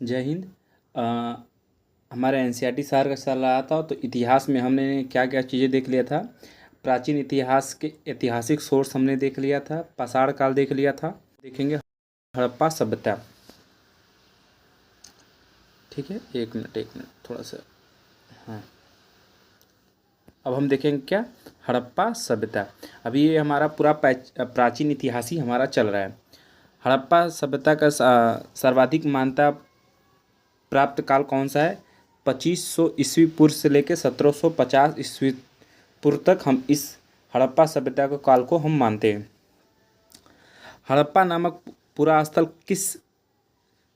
जय हिंद। अ, हमारा एनसीईआरटी शहर का चल रहा था, तो इतिहास में हमने क्या क्या चीज़ें देख लिया था। प्राचीन इतिहास के ऐतिहासिक सोर्स हमने देख लिया था, पाषाण काल देख लिया था। देखेंगे हड़प्पा सभ्यता। ठीक है, एक मिनट थोड़ा सा। हाँ, अब हम देखेंगे क्या, हड़प्पा सभ्यता। अभी ये हमारा पूरा प्राचीन इतिहास ही हमारा चल रहा है। हड़प्पा सभ्यता का सर्वाधिक मान्यता प्राप्त काल कौन सा है? 2500 ईस्वी पूर्व से लेकर 1750 ईस्वी पूर्व तक हम इस हड़प्पा सभ्यता के काल को हम मानते हैं। हड़प्पा नामक पूरा स्थल किस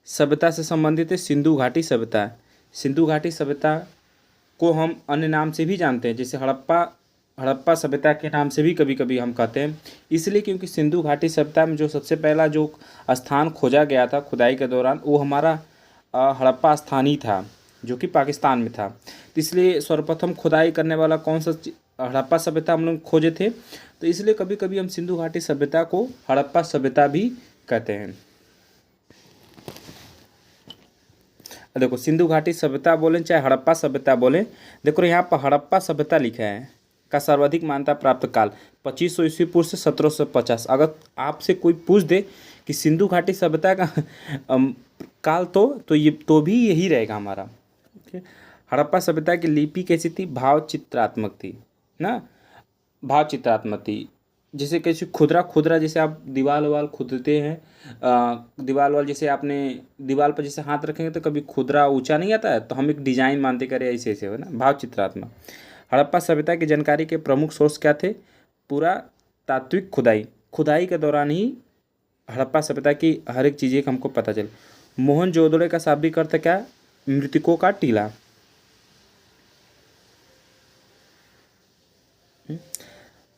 सभ्यता से संबंधित है? सिंधु घाटी सभ्यता। सिंधु घाटी सभ्यता को हम अन्य नाम से भी जानते हैं, जैसे हड़प्पा हड़प्पा सभ्यता के नाम से भी कभी कभी हम कहते हैं। इसलिए क्योंकि सिंधु घाटी सभ्यता में जो सबसे पहला जो स्थान खोजा गया था खुदाई के दौरान, वो हमारा हड़प्पा स्थान ही था, जो कि पाकिस्तान में था। तो इसलिए सर्वप्रथम खुदाई करने वाला कौन सा हड़प्पा सभ्यता हम लोग खोजे थे। तो इसलिए कभी कभी हम सिंधु घाटी सभ्यता को हड़प्पा सभ्यता भी कहते हैं। देखो, सिंधु घाटी सभ्यता बोलें चाहे हड़प्पा सभ्यता बोलें, देखो यहाँ पर हड़प्पा सभ्यता लिखा है का सर्वाधिक मान्यता प्राप्त काल 2500 ईस्वी पूर्व से 1750। अगर आपसे कोई पूछ दे कि सिंधु घाटी सभ्यता का काल तो भी यही रहेगा हमारा। ठीक है। हड़प्पा सभ्यता की लिपि कैसी थी? भाव चित्रात्मक थी ना, भाव चित्रात्मक थी। जैसे कैसे खुदरा खुदरा, जैसे आप दीवार वाल खुदते हैं, दीवार वाल जैसे आपने दीवार पर जैसे हाथ रखेंगे तो कभी खुदरा ऊंचा नहीं आता है, तो हम एक डिजाइन मानते करें, ऐसे ऐसे हो ना, भाव चित्रात्मक। हड़प्पा सभ्यता की जानकारी के प्रमुख सोर्स क्या थे? पूरा तात्विक खुदाई, खुदाई के दौरान ही हड़प्पा सभ्यता की हर एक चीज़ हमको पता चले। मोहनजोदड़ो का शाब्दिक अर्थ क्या है? मृतकों का टीला।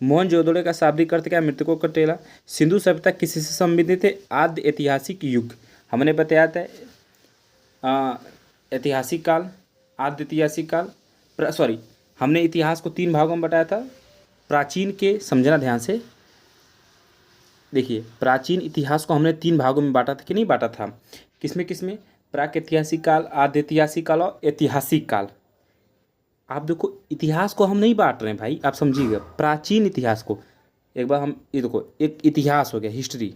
मोहनजोदड़ो का शाब्दिक अर्थ क्या है? मृतकों का टीला। सिंधु सभ्यता किसी से संबंधित है? आद्य ऐतिहासिक युग। हमने बताया था ऐतिहासिक काल, आद्य ऐतिहासिक काल, सॉरी, हमने इतिहास को 3 भागों में बताया था। प्राचीन के, समझना ध्यान से देखिए, प्राचीन इतिहास को हमने 3 भागों में बांटा था कि नहीं बांटा था? किसमें किसमें? प्राक ऐतिहासिक काल, आद्य ऐतिहासिक काल और ऐतिहासिक काल। आप देखो, इतिहास को हम नहीं बांट रहे हैं भाई, आप समझिएगा। प्राचीन इतिहास को एक बार हम ये देखो, एक इतिहास हो गया, हिस्ट्री,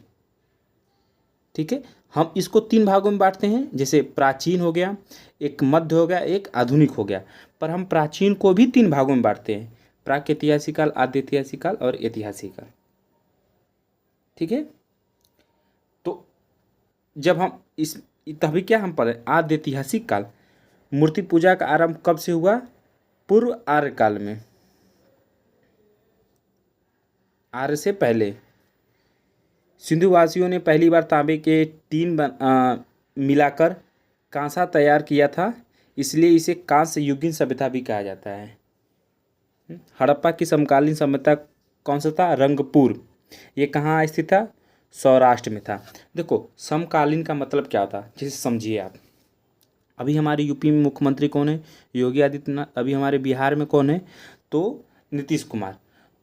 ठीक है। हम इसको 3 भागों में बांटते हैं, जैसे प्राचीन हो गया, एक मध्य हो गया, एक आधुनिक हो गया। पर हम प्राचीन को भी 3 भागों में बांटते हैं, प्राक ऐतिहासिक काल, आद्य ऐतिहासिक काल और ऐतिहासिक काल। ठीक है। तो जब हम इस तभी क्या हम पढ़े, आद्य ऐतिहासिक काल, मूर्ति पूजा का आरंभ कब से हुआ? पूर्व आर्य काल में, आर्य से पहले। सिंधु वासियों ने पहली बार तांबे के मिलाकर कांसा तैयार किया था, इसलिए इसे कांस्य युगीन सभ्यता भी कहा जाता है। हड़प्पा की समकालीन सभ्यता कौन सा था? रंगपुर। ये कहाँ स्थित था? सौराष्ट्र में था। देखो, समकालीन का मतलब क्या होता है, जिसे समझिए आप। अभी हमारे यूपी में मुख्यमंत्री कौन है? योगी आदित्यनाथ। अभी हमारे बिहार में कौन है? तो नीतीश कुमार।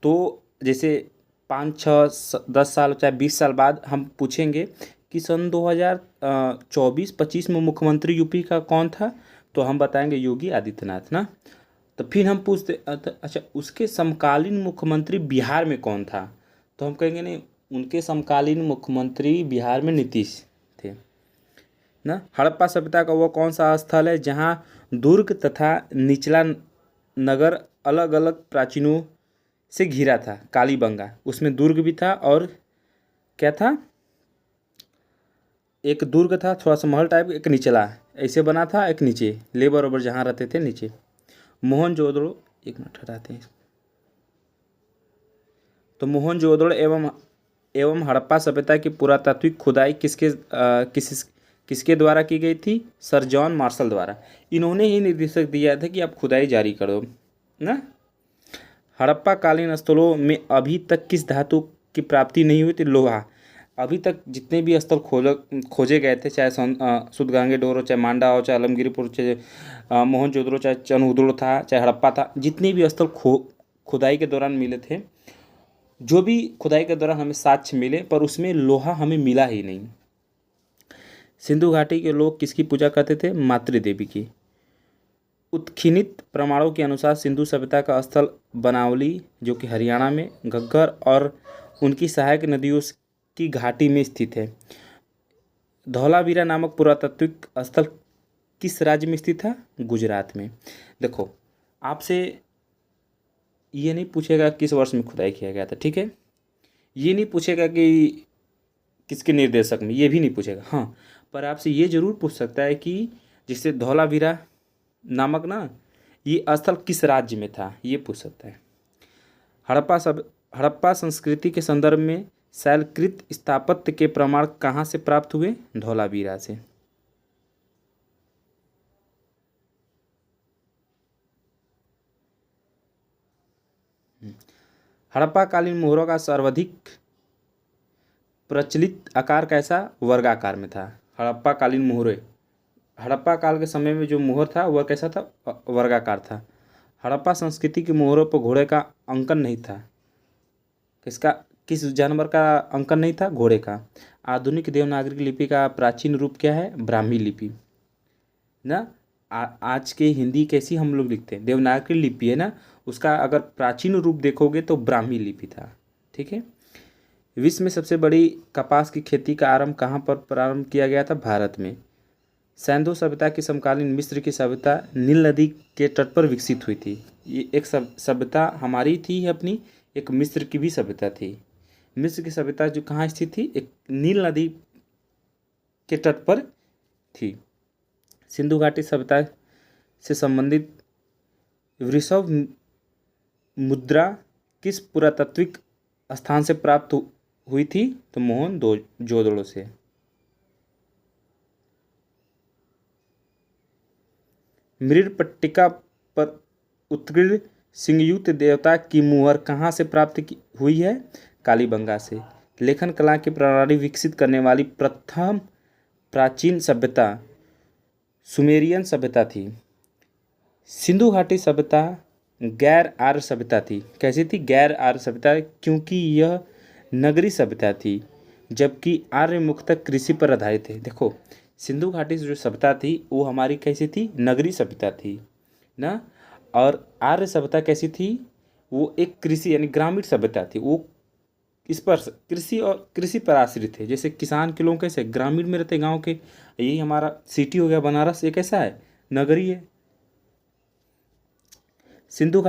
तो जैसे 5, 6, 10 साल चाहे 20 साल बाद हम पूछेंगे कि सन 2024-25 में मुख्यमंत्री यूपी का कौन था, तो हम बताएंगे योगी आदित्यनाथ ना। तो फिर हम पूछते अच्छा, उसके समकालीन मुख्यमंत्री बिहार में कौन था, तो हम कहेंगे नहीं, उनके समकालीन मुख्यमंत्री बिहार में नीतीश थे ना। हड़प्पा सभ्यता का वो कौन सा स्थल है जहाँ दुर्ग तथा निचला नगर अलग अलग प्राचीनों से घिरा था? कालीबंगा, उसमें दुर्ग भी था और क्या था, एक दुर्ग था थोड़ा सा महल टाइप, एक निचला ऐसे बना था, एक नीचे लेबर ओबर जहाँ रहते थे नीचे। मोहनजोदड़ो, एक मिनट हटाते हैं। तो मोहनजोदड़ो एवं हड़प्पा सभ्यता की पुरातात्विक खुदाई किसके द्वारा की गई थी? सर जॉन मार्शल द्वारा। इन्होंने ही निर्देशक दिया था कि आप खुदाई जारी कर दो ना। हड़प्पा कालीन स्थलों में अभी तक किस धातु की प्राप्ति नहीं हुई थी? लोहा। अभी तक जितने भी स्थल खोजे गए थे, चाहे सुदगांगे डोर हो, चाहे मांडा हो, चाहे आलमगीरपुर, चाहे मोहनजोदड़ो, चाहे चंद्रहुदड़ो था, चाहे हड़प्पा था, जितने भी स्थल खुदाई के दौरान मिले थे, जो भी खुदाई के दौरान हमें साक्ष्य मिले, पर उसमें लोहा हमें मिला ही नहीं। सिंधु घाटी के लोग किसकी पूजा करते थे? मातृ देवी की। उत्खननित प्रमाणों के अनुसार सिंधु सभ्यता का स्थल बनावली जो कि हरियाणा में, घग्गर और उनकी सहायक नदियों की घाटी में स्थित है। धौलावीरा नामक पुरातात्विक स्थल किस राज्य में स्थित था? गुजरात में। देखो, आपसे ये नहीं पूछेगा किस वर्ष में खुदाई किया गया था, ठीक है। ये नहीं पूछेगा कि किसके निर्देशक में, ये भी नहीं पूछेगा। हाँ, पर आपसे ये जरूर पूछ सकता है कि जिससे धौलावीरा नामक ना ये स्थल किस राज्य में था, ये पूछ सकता है। हड़प्पा संस्कृति के संदर्भ में शैलकृत स्थापत्य के प्रमाण कहाँ से प्राप्त हुए? धौलावीरा से। हड़प्पा कालीन मोहरों का सर्वाधिक प्रचलित आकार कैसा? वर्गाकार में था। हड़प्पा कालीन मोहरे, हड़प्पा काल के समय में जो मोहर था वह कैसा था? वर्गाकार था। हड़प्पा संस्कृति के मोहरों पर घोड़े का अंकन नहीं था। किसका, किस जानवर का अंकन नहीं था? घोड़े का। आधुनिक देवनागरी लिपि का प्राचीन रूप क्या है? ब्राह्मी लिपि ना। आज के हिंदी कैसी हम लोग लिखते हैं? देवनागरी लिपि है ना, उसका अगर प्राचीन रूप देखोगे तो ब्राह्मी लिपि था, ठीक है। विश्व में सबसे बड़ी कपास की खेती का आरंभ कहाँ पर प्रारंभ किया गया था? भारत में। सैंधो सभ्यता की समकालीन मिस्र की सभ्यता नील नदी के तट पर विकसित हुई थी। ये एक सभ्यता हमारी थी अपनी, एक मिस्र की भी सभ्यता थी। मिस्र की सभ्यता जो कहाँ स्थित थी? एक नील नदी के तट पर थी। सिंधु घाटी सभ्यता से संबंधित वृषभ मुद्रा किस पुरातात्विक स्थान से प्राप्त हुई थी? तो मोहनजोदड़ो से। मृच्छकटिका पर उत्कीर्ण सिंहयुक्त देवता की मुहर कहाँ से प्राप्त हुई है? कालीबंगा से। लेखन कला की प्रणाली विकसित करने वाली प्रथम प्राचीन सभ्यता सुमेरियन सभ्यता थी। सिंधु घाटी सभ्यता गैर आर्य सभ्यता थी। कैसी थी? गैर आर्य सभ्यता, क्योंकि यह नगरी सभ्यता थी, जबकि आर्य मुख्यतः कृषि पर आधारित थे। देखो, सिंधु घाटी जो सभ्यता थी वो हमारी कैसी थी? नगरी सभ्यता थी ना। और आर्य सभ्यता कैसी थी? वो एक कृषि यानी ग्रामीण सभ्यता थी। वो इस पर कृषि और कृषि पर आश्रित थे। जैसे किसान के लोग कैसे ग्रामीण में रहते, गांव के। यही हमारा सिटी हो गया बनारस, ये कैसा है? नगरी है। सिंधु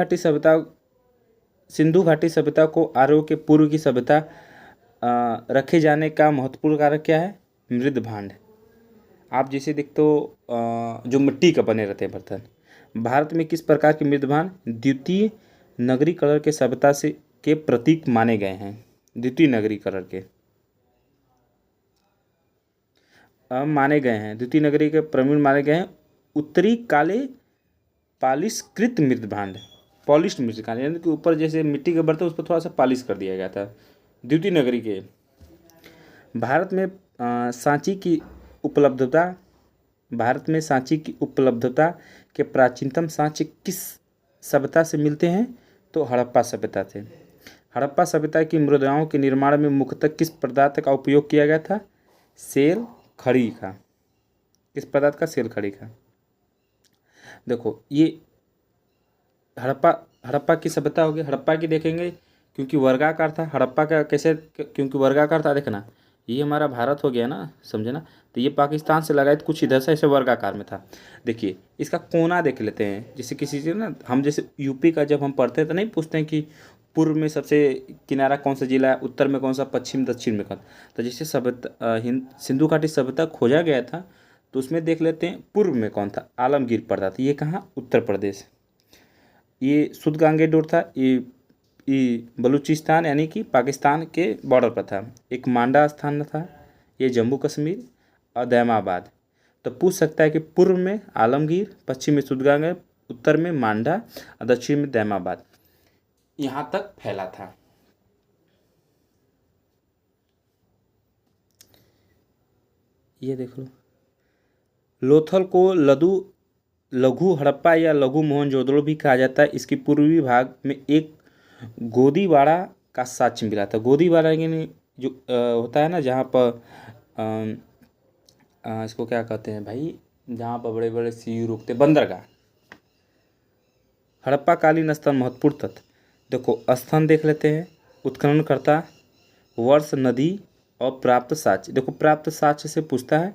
घाटी सभ्यता को आर्यों के पूर्व की सभ्यता रखे जाने का महत्वपूर्ण कारक क्या है? मृद भांड। आप जैसे देखते हो जो मिट्टी का बने रहते हैं बर्तन। भारत में किस प्रकार के मृद भांड द्वितीय नगरीकरण के सभ्यता से के प्रतीक माने गए हैं? द्वितीय नगरीकरण के माने गए हैं, द्वितीय नगरी के प्रवीण माने गए हैं उत्तरी काले पॉलिशकृत मृद भांड। पॉलिश्ड मृद भांड यानी कि ऊपर जैसे मिट्टी के बर्तन उस पर थोड़ा सा पॉलिश कर दिया गया था, द्वितीय नगरी के। भारत में सांची की उपलब्धता के प्राचीनतम सांचे किस सभ्यता से मिलते हैं? तो हड़प्पा सभ्यता से। हड़प्पा सभ्यता की मुद्राओं के निर्माण में मुख्यतः किस पदार्थ का उपयोग किया गया था? सेल खड़ी का। किस पदार्थ का? सेल खड़ी का। देखो, ये हड़प्पा की सभ्यता होगी। हड़प्पा की देखेंगे क्योंकि वर्गाकार था। हड़प्पा का कैसे? क्योंकि वर्गाकार था। देखना, ये हमारा भारत हो गया ना, समझे ना। तो ये पाकिस्तान से लगाए तो कुछ इधर से ऐसे वर्गाकार में था। देखिए, इसका कोना देख लेते हैं। जैसे किसी चीज़ ना, हम जैसे यूपी का जब हम पढ़ते हैं तो नहीं पूछते हैं कि पूर्व में सबसे किनारा कौन सा जिला है, उत्तर में कौन सा, पश्चिम दक्षिण में कौन। तो जैसे सभ्यता सिंधु घाटी सभ्यता खोजा गया था तो उसमें देख लेते हैं पूर्व में कौन था? आलमगीर पड़ता था। ये कहाँ? उत्तर प्रदेश। ये सुद गांगेडोर था, ये बलूचिस्तान यानी कि पाकिस्तान के बॉर्डर पर था। एक मांडा स्थान था, ये जम्मू कश्मीर। और दैमाबाद। तो पूछ सकता है कि पूर्व में आलमगीर, पश्चिम में सुदगांगे, उत्तर में मांडा और दक्षिण में दैमाबाद, यहाँ तक फैला था। ये देख लो, लोथल को लघु हड़प्पा या लघु मोहनजोदड़ो भी कहा जाता है। इसकी पूर्वी भाग में एक गोदीवाड़ा का साक्ष्य मिला था। गोदीवाड़ा यानी जो होता है ना, जहाँ पर इसको क्या कहते हैं भाई, जहाँ पर बड़े बड़े सीयू रुकते, बंदरगाह। हड़प्पा कालीन स्तंभ महत्वपूर्ण तथ्य, देखो स्थान देख लेते हैं, उत्खननकर्ता, वर्ष, नदी और प्राप्त साक्ष्य। देखो प्राप्त साक्ष्य से पूछता है,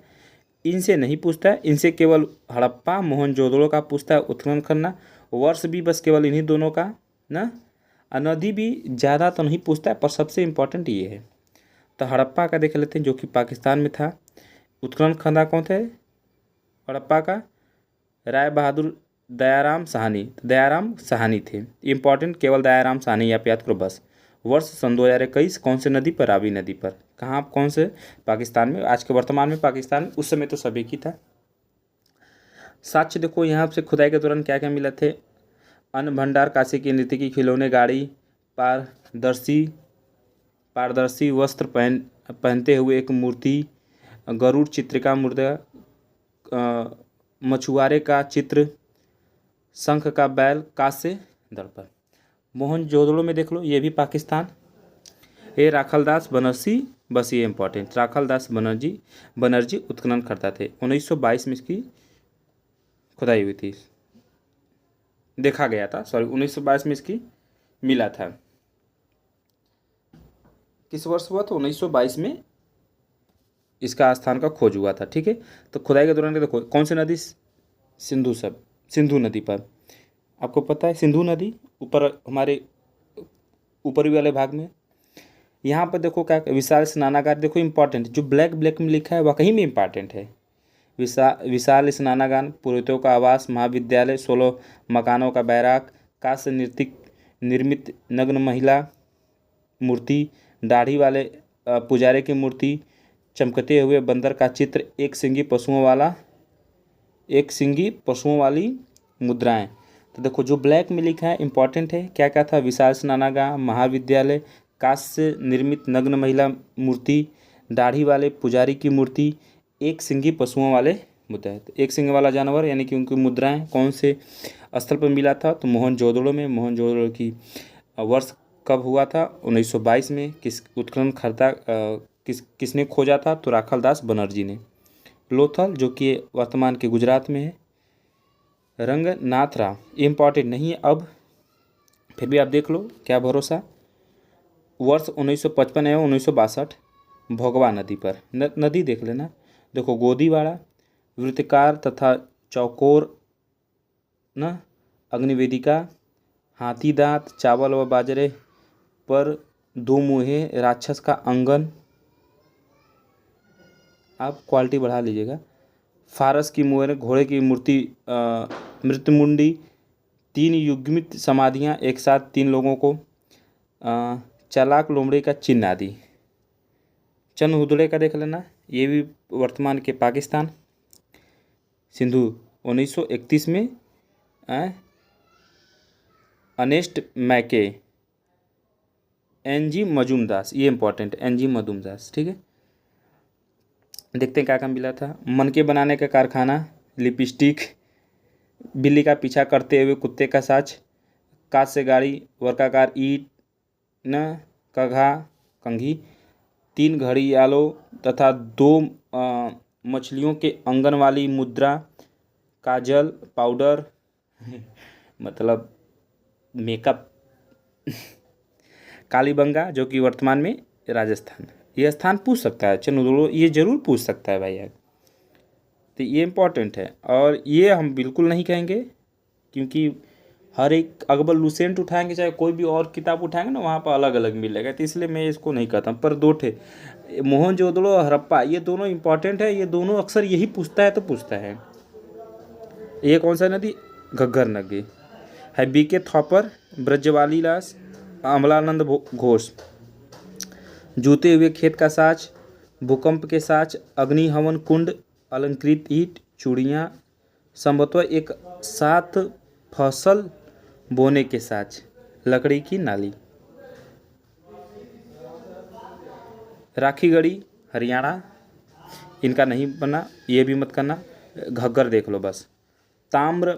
इनसे नहीं पूछता है, इनसे केवल हड़प्पा मोहनजोदड़ो का पूछता है उत्खनन करना, वर्ष भी बस केवल इन्हीं दोनों का ना, और नदी भी ज़्यादा तो नहीं पूछता है, पर सबसे इम्पोर्टेंट ये है। तो हड़प्पा का देख लेते हैं, जो कि पाकिस्तान में था। उत्खनन करना कौन थे हड़प्पा का, राय बहादुर दयाराम साहनी, तो दयाराम साहनी थे, इंपॉर्टेंट, केवल दयाराम साहनी आप याद करो बस। वर्ष सन 2021, कौन से नदी पर, रावी नदी पर। कहाँ, कौन से, पाकिस्तान में, आज के वर्तमान में पाकिस्तान में, उस समय तो सभी की था। साक्ष्य देखो यहाँ से खुदाई के दौरान क्या क्या मिला थे, अन्न भंडार, काशी की नृत्य की खिलौने, गाड़ी, पारदर्शी पारदर्शी वस्त्र पहनते हुए एक मूर्ति, गरुड़ चित्रिका मुर्दा, मछुआरे का चित्र, शंख का बैल, कांस्य दर्पण। मोहनजोदड़ो में देख लो, ये भी पाकिस्तान। ये राखलदास बनर्जी, बस ये इंपॉर्टेंट, राखलदास बनर्जी उत्खनन करता थे। 1922 में इसकी खुदाई हुई थी, देखा गया था, सॉरी 1922 में इसकी मिला था। किस वर्ष हुआ? तो 1922 में इसका स्थान का खोज हुआ था। ठीक है, तो खुदाई के दौरान देखो कौन सी नदी, सिंधु नदी पर। आपको पता है सिंधु नदी ऊपर, हमारे ऊपरी वाले भाग में। यहाँ पर देखो क्या, विशाल स्नानागार, देखो इंपॉर्टेंट, जो ब्लैक ब्लैक में लिखा है वाकई में इंपॉर्टेंट है। विशाल स्नानागार, पुरोहितों का आवास, महाविद्यालय, 16 मकानों का बैराक, कांस्य निर्मित नग्न महिला मूर्ति, दाढ़ी वाले पुजारी की मूर्ति, चमकते हुए बंदर का चित्र, एक सिंगी पशुओं वाली मुद्राएं। तो देखो जो ब्लैक में लिखा है इंपॉर्टेंट है, क्या क्या था, विशाल स्नानागार, महाविद्यालय, कांस्य निर्मित नग्न महिला मूर्ति, दाढ़ी वाले पुजारी की मूर्ति, एक सिंगी पशुओं वाले मुद्राएं। तो एक सिंग वाला जानवर यानी कि उनकी मुद्राएं कौन से स्थल पर मिला था? तो मोहनजोदड़ो में। मोहनजोदड़ो की वर्ष कब हुआ था? 1922 में। किस उत्खननकर्ता किसने खोजा था? तो राखलदास बनर्जी ने। लोथल, जो कि वर्तमान के गुजरात में है। रंगनाथरा, इम्पॉर्टेंट नहीं है अब, फिर भी आप देख लो, क्या भरोसा। वर्ष 1955 एवं 1962, भोगवा नदी पर। नदी देख लेना। देखो गोदीवाड़ा, वृत्तकार तथा चौकोर न, अग्निवेदिका, हाथी दांत, चावल व बाजरे पर दो मुहे, राक्षस का अंगन, आप क्वालिटी बढ़ा लीजिएगा। फारस की मुहर, घोड़े की मूर्ति, मृत्युमुंडी, 3 युग्मित समाधियाँ एक साथ 3 लोगों को, चालाक लोमड़ी का चिन्ह आदि। चंद हुदड़े का देख लेना, ये भी वर्तमान के पाकिस्तान। सिंधु 1931 में। अनेस्ट मैके, एन जी मजूमदास, ये इंपॉर्टेंट, एन जी मजूमदास। ठीक है, देखते हैं क्या क्या मिला था। मनके बनाने का कारखाना, लिपस्टिक, बिल्ली का पीछा करते हुए कुत्ते का साच, कांच से गाड़ी, वर्गाकार ईंट न, कघा कंघी, 3 घड़ियालों तथा 2 मछलियों के अंगन वाली मुद्रा, काजल, पाउडर मतलब मेकअप, कालीबंगा, जो कि वर्तमान में राजस्थान। ये स्थान पूछ सकता है, चलो ये जरूर पूछ सकता है भाई यार, तो ये इम्पोर्टेंट है। और ये हम बिल्कुल नहीं कहेंगे, क्योंकि हर एक अकबर लुसेंट उठाएंगे, चाहे कोई भी और किताब उठाएंगे ना, वहाँ पर अलग अलग मिलेगा, तो इसलिए मैं इसको नहीं कहता। पर 2 थे, मोहनजोदड़ो और हड़प्पा, ये दोनों इंपॉर्टेंट है, ये दोनों अक्सर यही पूछता है, तो पूछता है। ये कौन सा नदी? घग्गर नदी है। बीके थॉपर, ब्रजवाली लास, अमलानंद घोष, जूते हुए खेत का साच, भूकंप के साच, अग्नि हवन कुंड, अलंकृत ईंट, चूड़ियाँ, संभवतः एक 7 फसल बोने के साच, लकड़ी की नाली। राखीगढ़ी, हरियाणा, इनका नहीं बना, ये भी मत करना। घग्गर देख लो बस। ताम्र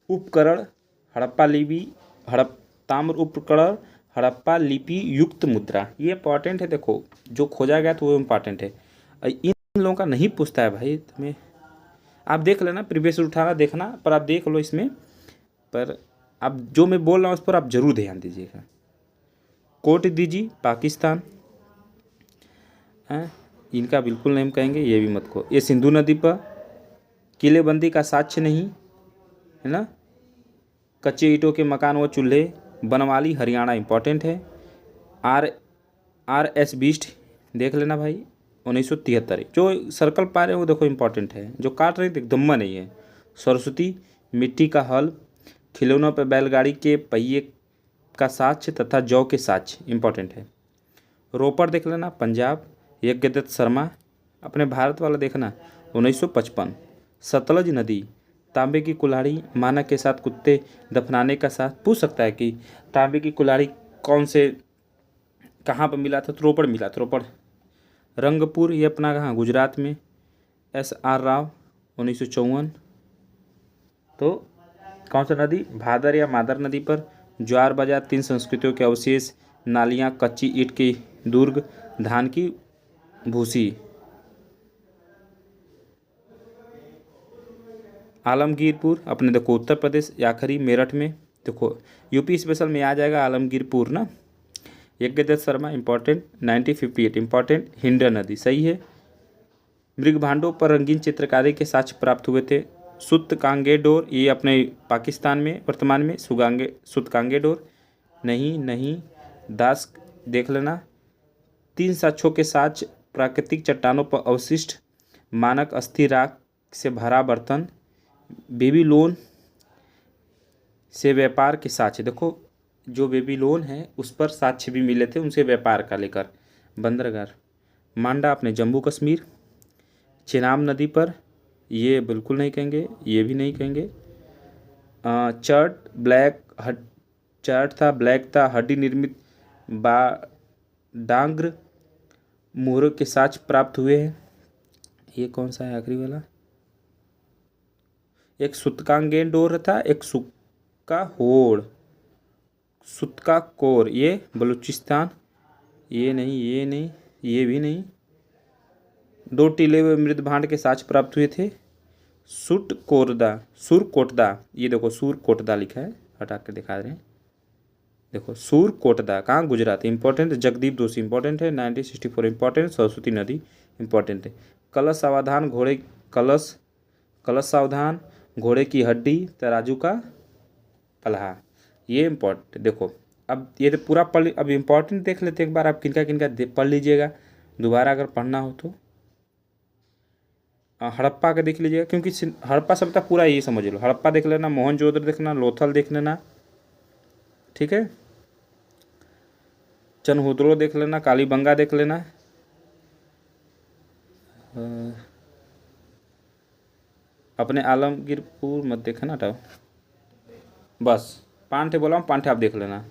उपकरण, ताम्र उपकरण, हड़प्पा लिपि युक्त मुद्रा, ये इंपॉर्टेंट है। देखो जो खोजा गया तो वो इम्पॉर्टेंट है। इन लोगों का नहीं पूछता है भाई, तुम्हें आप देख लेना, प्रीवियस उठाना देखना, पर आप देख लो इसमें, पर आप जो मैं बोल रहा हूँ उस पर आप जरूर ध्यान दीजिएगा। कोट दीजिए पाकिस्तान, इनका बिल्कुल नहीं कहेंगे, ये भी मत को। ये सिंधु नदी पर किलेबंदी का साक्ष्य नहीं है ना। कच्चे ईंटों के मकान व चूल्हे, बनवाली हरियाणा इंपॉर्टेंट है। RS बीस्ट देख लेना भाई, 1973। जो सर्कल पा रहे हैं वो देखो इंपॉर्टेंट है, जो काट रहे हैं एकदम नहीं है। सरस्वती मिट्टी का हल, खिलौनों पर बैलगाड़ी के पहिए का साक्ष्य तथा जौ के साक्ष्य इंपॉर्टेंट है। रोपड़ देख लेना, पंजाब, यज्ञदत्त शर्मा। अपने भारत वाला देखना 1955। सतलज नदी, तांबे की कुल्हाड़ी, मानक के साथ कुत्ते दफनाने का साथ। पूछ सकता है कि तांबे की कुल्हाड़ी कौन से कहाँ पर मिला था, तो रोपड़ मिला था, रोपड़। रंगपुर ये अपना कहाँ, गुजरात में। SR राव 1954। तो कौन सा नदी, भादर या मादर नदी पर। ज्वार बाजार, 3 संस्कृतियों के अवशेष, नालियाँ, कच्ची ईंट के दुर्ग, धान की भूसी। आलमगीरपुर अपने देखो उत्तर प्रदेश, आखिरी मेरठ में। देखो यूपी स्पेशल में आ जाएगा आलमगीरपुर ना। Yagyadatt Sharma important, 1958 important. हिंडन नदी सही है। मृगभांडों पर रंगीन चित्रकारी के साक्ष्य प्राप्त हुए थे। सुतकांगेडोर ये अपने पाकिस्तान में वर्तमान में। सुतकांगेडोर नहीं। दास देख लेना। 3 साक्ष्यों के साक्ष्य, प्राकृतिक चट्टानों पर अवशिष्ट, मानक अस्थि राख से भरा बर्तन, बेबीलोन से व्यापार के साक्ष्य। देखो जो बेबीलोन है उस पर साक्ष्य भी मिले थे उनसे व्यापार का लेकर। बंदरगाह मांडा अपने जम्मू कश्मीर। चेनाब नदी पर, ये बिल्कुल नहीं कहेंगे, ये भी नहीं कहेंगे। चर्ट था, ब्लैक था, हड्डी निर्मित डांग्र मोहरों के साक्ष्य प्राप्त हुए हैं। ये कौन सा है आखिरी वाला, एक सुतकांगेडोर था, एक सुक्का होड़, सुतका कोर, ये बलूचिस्तान। ये नहीं, ये भी नहीं। 2 टीले हुए मृदभांड के साक्ष्य प्राप्त हुए थे। सुरकोटदा, ये देखो सुरकोटदा लिखा है, हटा के दिखा रहे हैं। देखो सुरकोटदा कहाँ, गुजरात इंपॉर्टेंट। जगदीप दोषी इंपॉर्टेंट है, 1964 इंपॉर्टेंट। सरस्वती नदी इंपॉर्टेंट है। कलश सावधान, कलश सावधान, घोड़े की हड्डी, तराजू का पल्हा, ये इम्पोर्टेंट। देखो अब ये तो पूरा पढ़, अब इम्पोर्टेंट देख लेते एक बार, आप किनका किनका पढ़ लीजिएगा दोबारा अगर पढ़ना हो तो। हड़प्पा का देख लीजिएगा, क्योंकि हड़प्पा सभ्यता पूरा ये समझ लो। हड़प्पा देख लेना, मोहनजोदड़ो देखना, लोथल देख लेना, ठीक है। चनहुद्रो देख लेना, कालीबंगा देख लेना। अपने आलमगीरपुर मत देखना, हटाओ बस। पांठे बोला हूँ, पांठे आप देख लेना।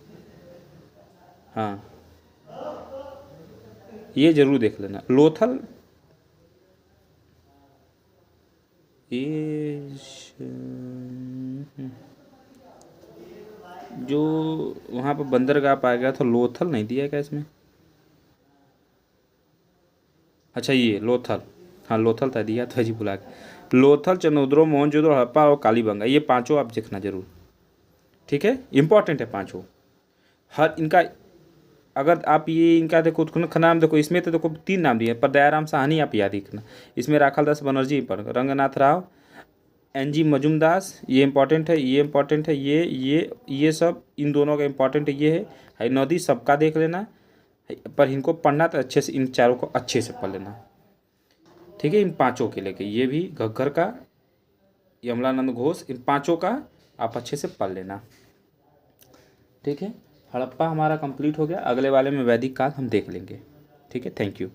हाँ ये जरूर देख लेना। लोथल ये जो वहाँ पर बंदरगाह पाया गया था, लोथल नहीं दिया क्या इसमें। अच्छा ये लोथल, हाँ लोथल था दिया था जी, भुला के। लोथल, चनोद्रो, मोहनजोदड़ो, हड़प्पा और कालीबंगा, ये 5 आप देखना जरूर, ठीक है। इंपॉर्टेंट है 5। हर इनका अगर आप ये इनका देखो नाम देखो, इसमें तो देखो 3 नाम दिए पर दयाराम साहनी आप याद रखना। इसमें राखाल दास बनर्जी पर, रंगनाथ राव, NG मजुमदास, ये इंपॉर्टेंट है, ये इंपॉर्टेंट है, ये सब इन दोनों का इंपॉर्टेंट ये है। नदी सबका देख लेना, पर इनको पढ़ना तो अच्छे से, इन 4 को अच्छे से पढ़ लेना, ठीक है। इन 5 के लेके, ये भी घग्गर का, यमलानंद घोष, इन 5 का आप अच्छे से पढ़ लेना, ठीक है। हड़प्पा हमारा कंप्लीट हो गया। अगले वाले में वैदिक काल हम देख लेंगे, ठीक है। Thank you.